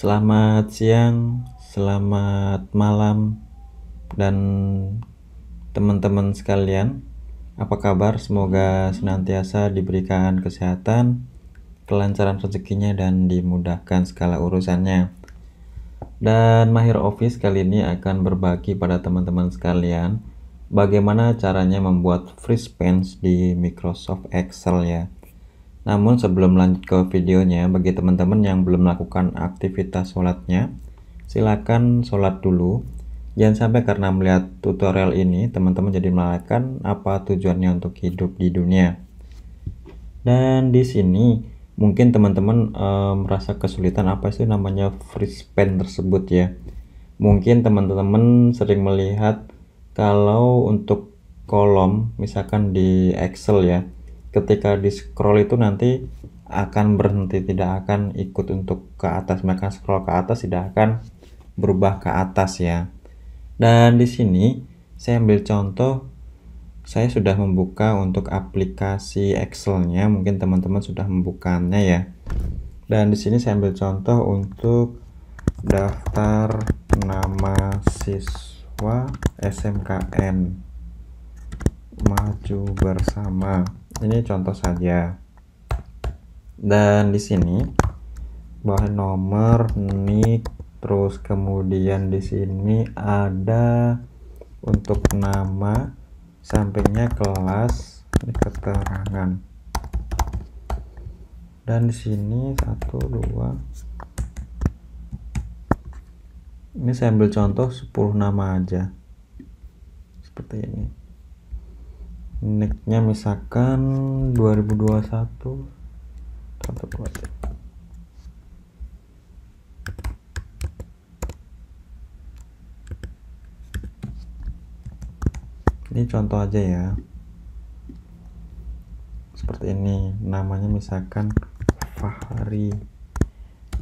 Selamat siang, selamat malam, dan teman-teman sekalian. Apa kabar? Semoga senantiasa diberikan kesehatan, kelancaran rezekinya, dan dimudahkan segala urusannya. Dan Mahir Office kali ini akan berbagi pada teman-teman sekalian bagaimana caranya membuat freeze pants di Microsoft Excel ya. Namun sebelum lanjut ke videonya, bagi teman-teman yang belum melakukan aktivitas sholatnya, silakan sholat dulu. Jangan sampai karena melihat tutorial ini, teman-teman jadi melalaikan apa tujuannya untuk hidup di dunia. Dan di sini mungkin teman-teman merasa kesulitan apa sih namanya freeze pen tersebut ya. Mungkin teman-teman sering melihat kalau untuk kolom misalkan di Excel ya, ketika di scroll itu nanti akan berhenti, tidak akan ikut untuk ke atas, maka scroll ke atas tidak akan berubah ke atas ya. Dan di sini saya ambil contoh, saya sudah membuka untuk aplikasi Excel-nya, mungkin teman-teman sudah membukanya ya. Dan di sini saya ambil contoh untuk daftar nama siswa SMKN Maju Bersama. Ini contoh saja. Dan di sini bawah nomor, nik, terus kemudian di sini ada untuk nama, sampingnya kelas, ini keterangan. Dan di sini 1 2, ini saya ambil contoh 10 nama aja seperti ini. Nicknya misalkan 2021 1 2 3. Ini contoh aja ya, seperti ini. Namanya misalkan Fahri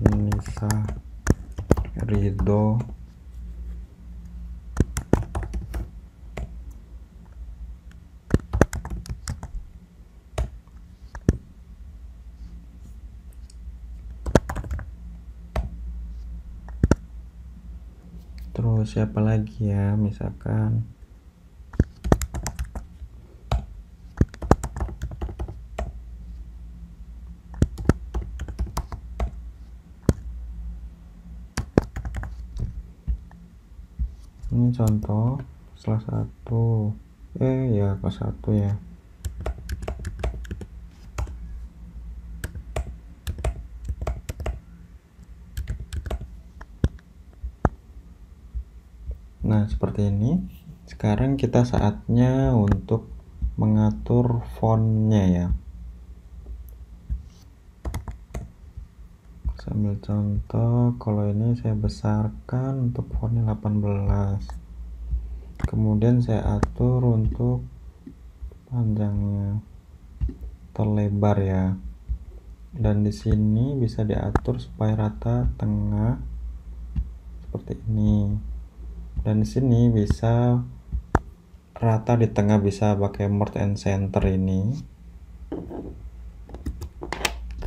Nisa Ridho terus siapa lagi ya, misalkan ini contoh salah satu ya kelas 1 ya. Nah seperti ini. Sekarang kita saatnya untuk mengatur fontnya ya. Sambil contoh, kalau ini saya besarkan untuk fontnya 18, kemudian saya atur untuk panjangnya terlebar ya, dan di sini bisa diatur supaya rata tengah seperti ini, dan di sini bisa rata di tengah, bisa pakai merge and center ini.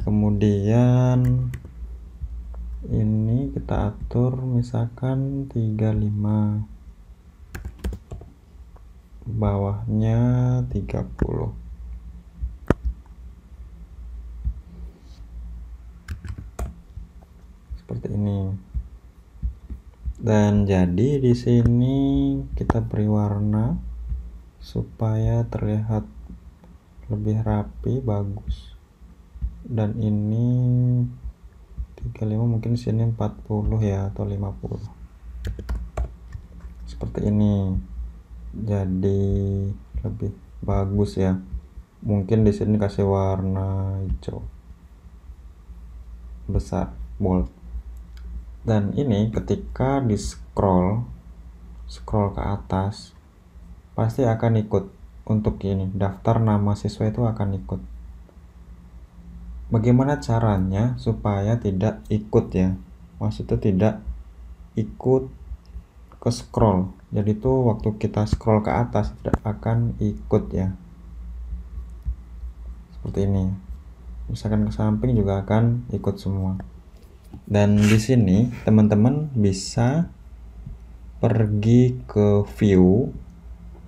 Kemudian ini kita atur misalkan 35, bawahnya 30 seperti ini. Dan jadi di sini kita beri warna supaya terlihat lebih rapi, bagus. Dan ini 35, mungkin sini 40 ya, atau 50 seperti ini, jadi lebih bagus ya. Mungkin di sini kasih warna hijau besar, bold. Dan ini ketika di scroll ke atas pasti akan ikut. Untuk ini daftar nama siswa itu akan ikut. Bagaimana caranya supaya tidak ikut ya, maksudnya tidak ikut ke scroll, jadi tuh waktu kita scroll ke atas tidak akan ikut ya, seperti ini. Misalkan ke samping juga akan ikut semua. Dan di sini teman-teman bisa pergi ke view.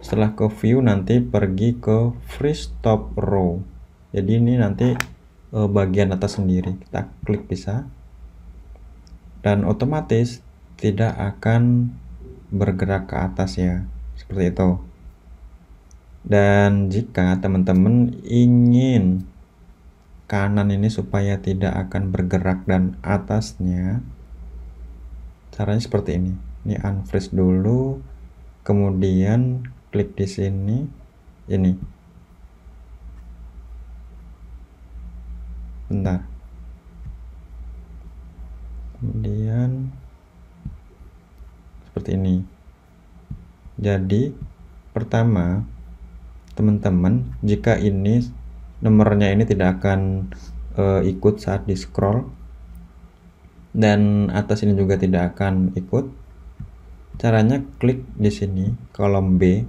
Setelah ke view nanti pergi ke freeze top row. Jadi ini nanti bagian atas sendiri. Kita klik bisa. Dan otomatis tidak akan bergerak ke atas ya. Seperti itu. Dan jika teman-teman ingin kanan ini supaya tidak akan bergerak dan atasnya, caranya seperti ini. Ini unfreeze dulu, kemudian klik di sini, ini. Bentar. Kemudian seperti ini. Jadi pertama, teman-teman, jika ini nomornya ini tidak akan ikut saat di scroll, dan atas ini juga tidak akan ikut. Caranya klik di sini kolom B,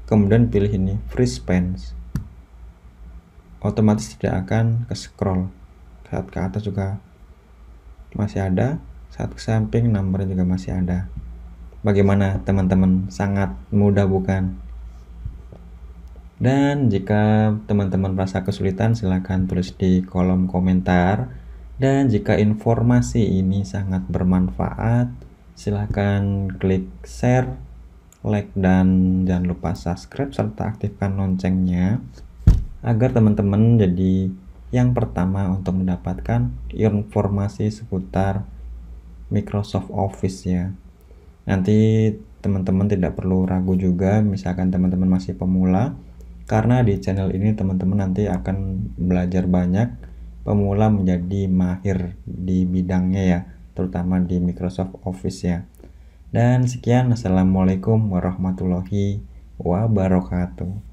kemudian pilih ini freeze spans. Otomatis tidak akan ke scroll. Saat ke atas juga masih ada, saat ke samping nomornya juga masih ada. Bagaimana teman-teman? Sangat mudah bukan? Dan jika teman-teman merasa kesulitan, silahkan tulis di kolom komentar. Dan jika informasi ini sangat bermanfaat, silahkan klik share, like, dan jangan lupa subscribe serta aktifkan loncengnya agar teman-teman jadi yang pertama untuk mendapatkan informasi seputar Microsoft Office ya. Nanti teman-teman tidak perlu ragu juga misalkan teman-teman masih pemula, karena di channel ini teman-teman nanti akan belajar banyak, pemula menjadi mahir di bidangnya ya, terutama di Microsoft Office ya. Dan sekian, assalamualaikum warahmatullahi wabarakatuh.